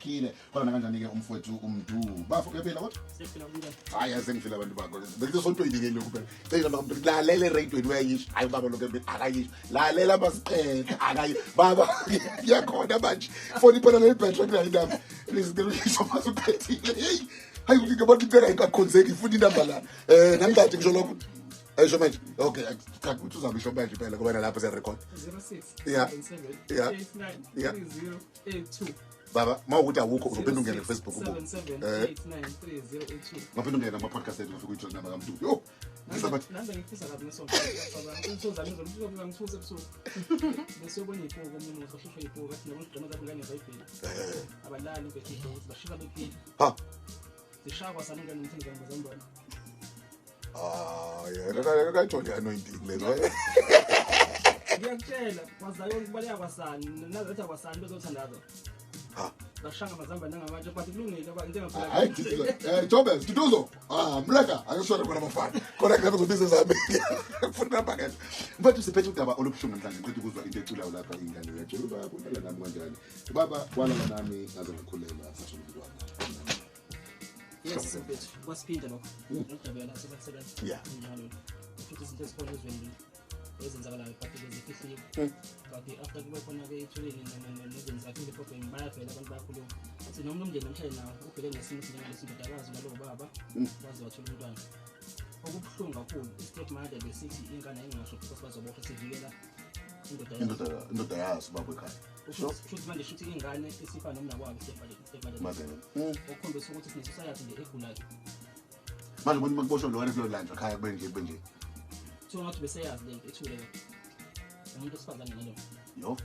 uphile khona kanjani ke umfowethu umdu bafo kuyaphila kodwa hayi asengifila abantu bakho bese sontweni ke lokho phela cela baba lalele radio uyayisho hayi baba lokho akayisho lalela basiqede akayi baba yakhona manje foni phela le battery kula indaba please ngeke uyisho masuphethile hey hayi ngike abantu ngeke ayikakhonzeki futhi indaba la nangathi ngisho lokho ayisho manje okay ukuthi uzabisho manje phela ngoba nalapha se record 06 yeah 3082 baba mawukuthi awukho uzophinda ungene Facebook ubo 77893082 ngaphinda ungene ama podcast ethu ngafika uyithola namba kaMdu yo ngisabathi nanda ngifisa kabi nesonto baba umthoza ngizokuthi ngangiphuze ebusuku bese ubona iphoko umuntu oshusha iphoko athi nabona igqama ngane eBhayibheli abalali ukuthi bashika bephila ha zishakwa saningane umthini ngambazambana yeah kayijoli anointing lezo ngiyakutshela wazayo ukubaleka kwasani nazathi akwasani bezothandaza bashanga amazambane ngamanje but kulungile into engaphela hayi Jobes Tutuzo mlaka akashona khona abafana khona ngabe zobusiness zami ufuna namba ke mfethu siphethe udaba olubuhlungu namhlanje ngicela ukuzwa into eculayo lapha ingane yethu baba kuntela nami kanjani baba walala nami ngaze ngakhulelwa sathulwa yes siphethe kwasiphinda lokho ngidabela sebasebenza yeah njalo futhi izinto ezikhona ezweni ezenzakalayo but lezifihliwe but after kube khona ke ithuleni nezenzakile le problem bayavela abantu bayakhuluma uthi noma umndeni namhlanje nawo ubheke nesimo sinjengaleso indodakazi nalo baba wazi wathola umntwana okubuhlungu kakhulu i-state mother besithi ingane engasho because bazoboshwa sivikela indoda yaso baba ekhaya futhi manje shuthi ingane esifana nomnakwabo i-state mother okukhombisa ukuthi sine-society nje egulayo manje ukuthi makuboshwa lo wena kulo lanja ekhaya kube nje so ngathi beseyazi lento ethuleka umuntu osifazane nalo yo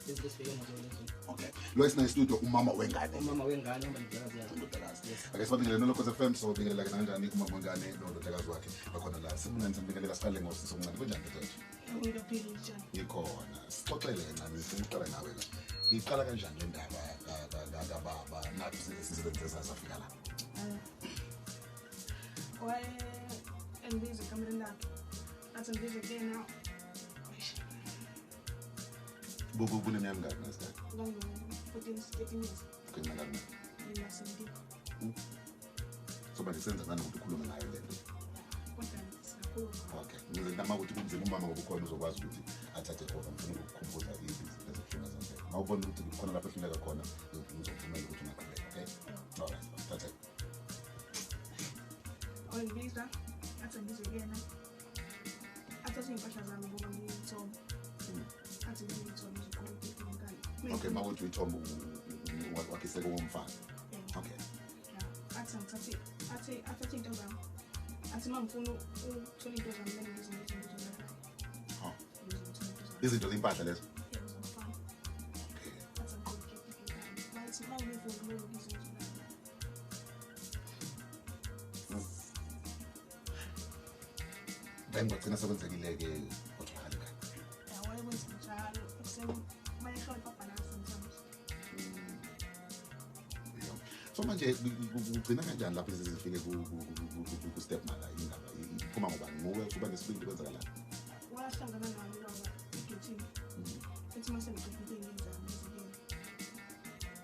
lesifike nazo lezo okay lo esina studio umama wengane umama wengane umba ndodakazi yakhe indodakazi ake sibingelela lokho FM so bingelela kanjani umama wengane nododakazi wakhe bakhona la simunani sibingelela siqale ngosiso omncane kanjani mfethu ngiyaphilela njani ikhona sixoxele nami siqala nawe la iqala kanjani le ndaba kababa nathi sisebenzisa safika la engibiza ekamereni lakhe athi ngibiza kuyena bubu kuneminyaka ngani nesikhathi ngango-14 years kunalana nginasendiko so manje senza ngani ukuthi ukhulume ngayo le nto kodwa siyakhuluma okay ngize nama ukuthi kunzima umama ngoba ukhona uzokwazi ukuthi athathe khona ngifuna ukukhumbuza izinto ezifuna zonke mawubona ukuthi khona lapho efuneka khona ngizovumela ukuthi ungaqhubeka okay alright that's it ngibiza athi ngibize kuyena athathe iy'mpahla zami ngoba ngiyithomba athi ngiyithomba ngizoqhubeka okay mawuthi uyithomba wakhiseke womfana okay athi athathe into zami athi mangifuna ukuthola into zami lengibize ngizontwana izinto zempahla lezo ngagcina sekwenzekile-ke otholakala wayekwenza njalo bayehlola ibhabhalazi sometimes so manje ugcina kanjani lapho zifike ku-step mother indaba iphuma ngobani nguwe usuba nesibindi kwenzakala wahlangana nami baba egethini ethi mase ngiqeda into engiyenzami ezikeni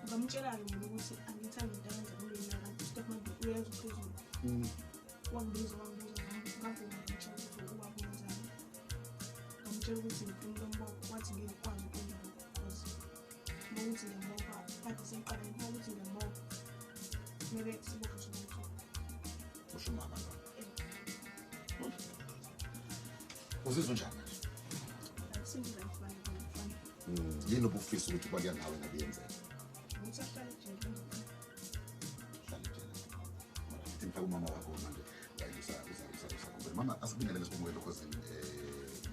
ngamtshela-ke mina ukuthi angiyithandi into ayenza kulena kanti step mother uyenza uphezulu wangibiza ngavuma ngamtshela ukuthi ukuba kwenzani ngamtshela ukuthi ngifuna ukumbopha wathi ngikwazi ukwenza lokho because ukuthi ngiyambopha kade seyiqala ukuthi ngiyambopha kumele sibophe somuntu usho umama lo uzizwa njani manje singizayifana yini obufisa ukuthi kwaliya nawe ngabiyenzeka ukuthi ahlale ejele hlale ejele ithi mfaka umama wakho manje mama asibingelele sibongele because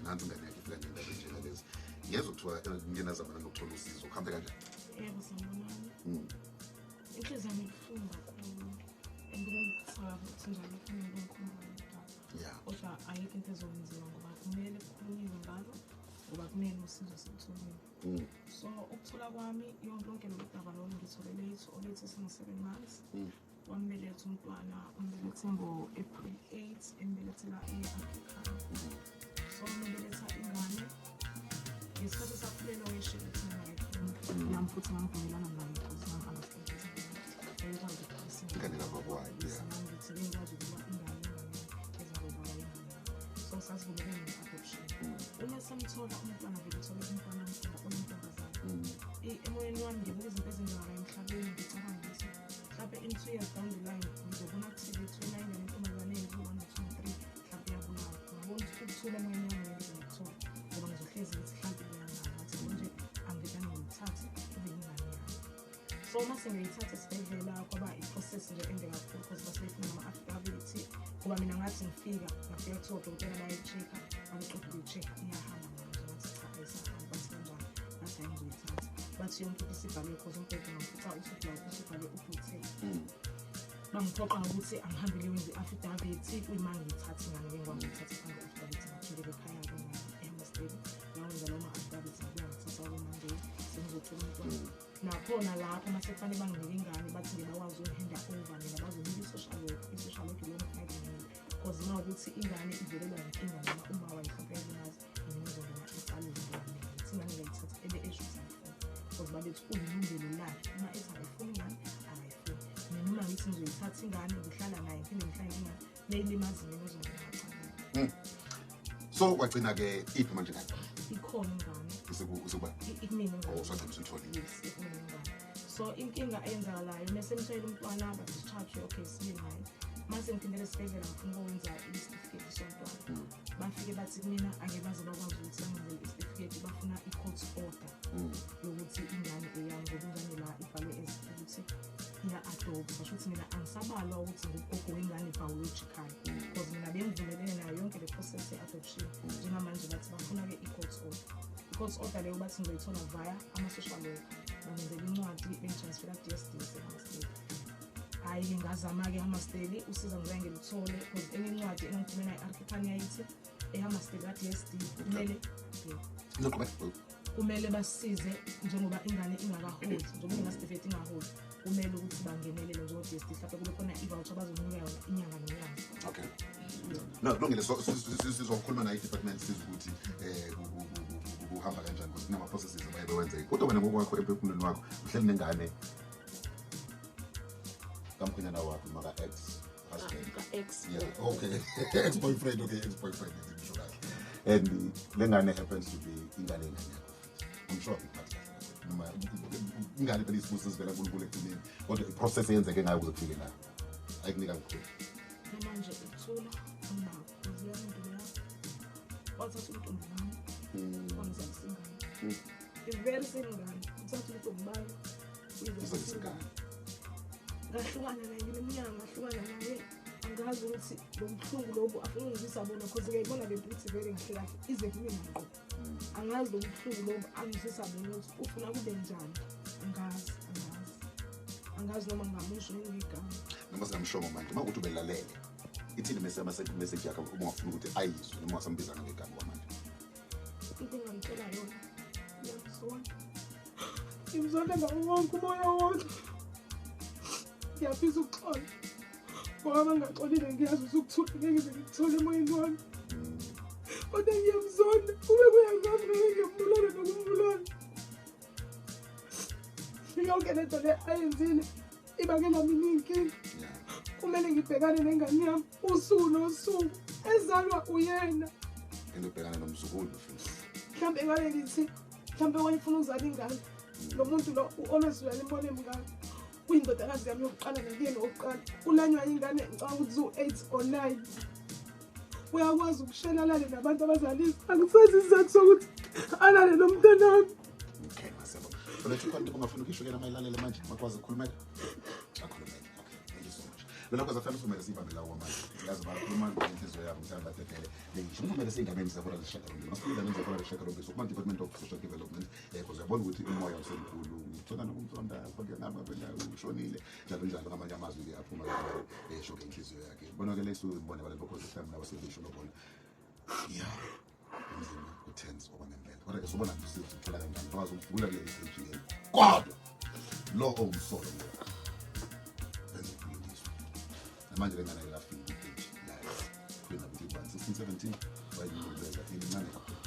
nansi ingane yakhe ifika ngendaba enjena lezi ngiyezwa kuthiwa ngenazamana nokuthola usizo kuhambe kanjani yebo sanibonani inhliziyo yami ibuhlungu kakhulu engibona ukuthi njalo kufanele ngikhumbule kodwa ayikho into ezokwenziwa ngoba kumele kukhulunywe ngalo ngoba kumele usizo silutholile so ukuthola kwami lonke lolu daba lolu ngitholele olethe sengu-7 months wambeletha umntwana umbelethe ngo-April 8 embelethela e-Africa so wambeletha ingane ngesikhathi sakhulelwa weshela thina nami futhi ngamvumelana naye because ngam-understand sasibukele nge-adoption. Uma samthola umntwana vele uthole umntwana oyintombazane. Emoyeni wami ngibuka izinto ezenzakala emhlabeni ngicabanga ukuthi mhlawumbe in 2 years down the line ngizobona kuthile kuthiwa ingane yentombazane eyenziwe 1 2 3 mhlawumbe iyabulawa. Ngabona ukuthula emoyeni wami ngeke ngikuthola ngoba ngizohlezi ngithi mhlawumbe iyangana ngathi nje angibekane ngiyithathe kube ingane yami. So uma sengiyithatha esibhedlela kwaba i-process nje ende kakhulu because basebefuna ama-affidavit kuba mina ngathi ngifika kuthiwa odokotela bayi-check-a abeqeda ukuyi-check-a iyahamba manje ngathi cha ayisahambi bathi kanjani ngathi ayizoyithatha bathi yonke into isibhalwe because umbhede ngafuca usibhalwe ubuthe bangiphoqa ngokuthi angihambile wenze i-affidavit kuyima ngiyithathe ingane ke ngoba ngiyithathe phambi i-affidavit ngaphindele ekhaya-ke ehamasteli ngawenza noma affidavit ngabuya ngithatha kuMonday sengizothola umntwana. Nakhona lapho mase kufanele banginike ingane bathi ngibakwazi ukuhanda over mina bazonika i-social work lona kufanele because uma ukuthi ingane ivelelwa inkinga noma uma wayihlampe elimazi yini ngizongena ecaleni ngiyamele ukuthi ingane ngiyithatha ebe esho sayifuna because babethi uyilungelo lakhe uma ethi ayifuni ingane akayifuni mina uma ngithi ngizoyithatha ingane ngihlala naye ngiphinde ngihlale ingane neyilimazi mina uzongena ecaleni. So wagcina-ke iphi manje ngane? Ikhona ingane Usuba? Ikumina ingane. Usutholile. Yes, ikumina ingane. So inkinga eyenzakalayo mase ngithola umntwana ba-discharge okay sibe naye mase ngiphindele esibhedlela ngifuna ukwenza isitifiketi somntwana bafike bathi kumina angeke baze bakwazi ukuthi bangenzele isitifiketi bafuna i-court order yokuthi ingane eyami ngoba ingane la ibhalwe ukuthi iya-adopt basho ukuthi mina angisabalwa ukuthi ngugogo wengane biological because mina bengivumelene nayo yonke le process ye-adoption njengamanje bathi bafuna-ke i-court order. I-court order leyo bathi ngizoyithola via ama-social worker bangenzela incwadi bengitransfera ku-DSD ehamasteli. Hhayi-ke ngazama-ke ehamasteli usiza ngizaye ngiluthole because enye incwadi engangikhulumela i-archicani yayithi ehamasteli ka-DSD kumele basisize njengoba ingane ingakaholi njengoba ingasitifiketi ingaholi kumele ukuthi bangenelele njengo-DSD mhlawumbe kube khona i-voucher bazonika yona inyanga nenyanga. Okay. No, kulungile sizokhuluma nayo i-department siza ukuthi kuhamba kanjani because kunama-processes abaye bewenze kodwa wena ngokwakho emphefumulweni wakho uhleli nengane kamkhwenyana wakho noma ka-ex husband yeah okay ex-boyfriend ngisho kahle and le ngane happens to be ingane engane yakho I'm sure iphathi kahle noma ingane phela isibusiso sivela kuNkulunkulu ekugcineni kodwa i-process eyenzeke ngayo ukuze kufike nayo ayikunika kakhulu namanje ukuthula unakho kuziya umuntu leyo wathatha umntombi wami wangizalisa ingane ivele sengane uthatha umntombi bayo uyizalisa ingane ngahlukana naye ngileminyaka ngahlukana naye angazi ukuthi lo buhlungu lobu afuna ungizisa bona because ngiyayibona le nto ukuthi vele ngahle kahle ize kimi ngqo angazi lo buhlungu lobu angizisa bona ukuthi ufuna kube njani angazi noma ngingamusho ngigama noma singamshomo manje uma ukuthi ubelalele ithini message yakho uma ufuna ukuthi ayizwe noma wasambiza ngegama kwamanje into engamtshela yona ngimzonda ngawo wonke umoya wonke ngiyafisa ukuxola ngoba bangaxolile ngiyazi ukuthula ngeke ngize ngikuthole emoyeni wami kodwa ngiyamzonda kube kuyangami ngeke ngiyambulala nokumbulala yonke lento le ayenzile ibangela mina inkinga kumele ngibhekane nengane yami usuku nosuku ezalwa uyena ubhekana nomzukulu mhlawumbe ngale ngithi mhlawumbe wayefuna ukuzala ingane lo muntu lo u-always uyalimbona emngane uyindodakazi yami yokuqala nakuyena wokuqala ulanywa ingane ngicabanga ukuthi u-8 or 9 uyakwazi ukushela alale nabantu abazalisa angisazi isizathu sokuthi alale nomntwana wami. Okay masebo lethu kwanti ungafuna ukishokela mayilalele manje makwazi ukukhulumela akhulumela. Okay thank you so much lona kwaza fanele usumele sibambe lawo manje yazi bakhuluma ngenhliziyo yabo mthanda batetele ngisho kumele singameni zakho la shaka lo masiphinda nenze khona shaka lo kuma department of social development because uyabona ukuthi umoya usenkulu ngithola nokumthonda kodwa ngaba phela ushonile njalo ngamanye amazwi liyaphuma esho ngenhliziyo yakhe bona ke leso ubone balelo because family abasebisho lokona yeah umzimba utense okwamembele kodwa ke sobona ukuthi sithola kanjani bakwazi ukuvula le stage yini kodwa lo omsolo benze kulungiswa manje lengane yafika ipage la kwena ukuthi 16 17 bayibuzela incane kakhulu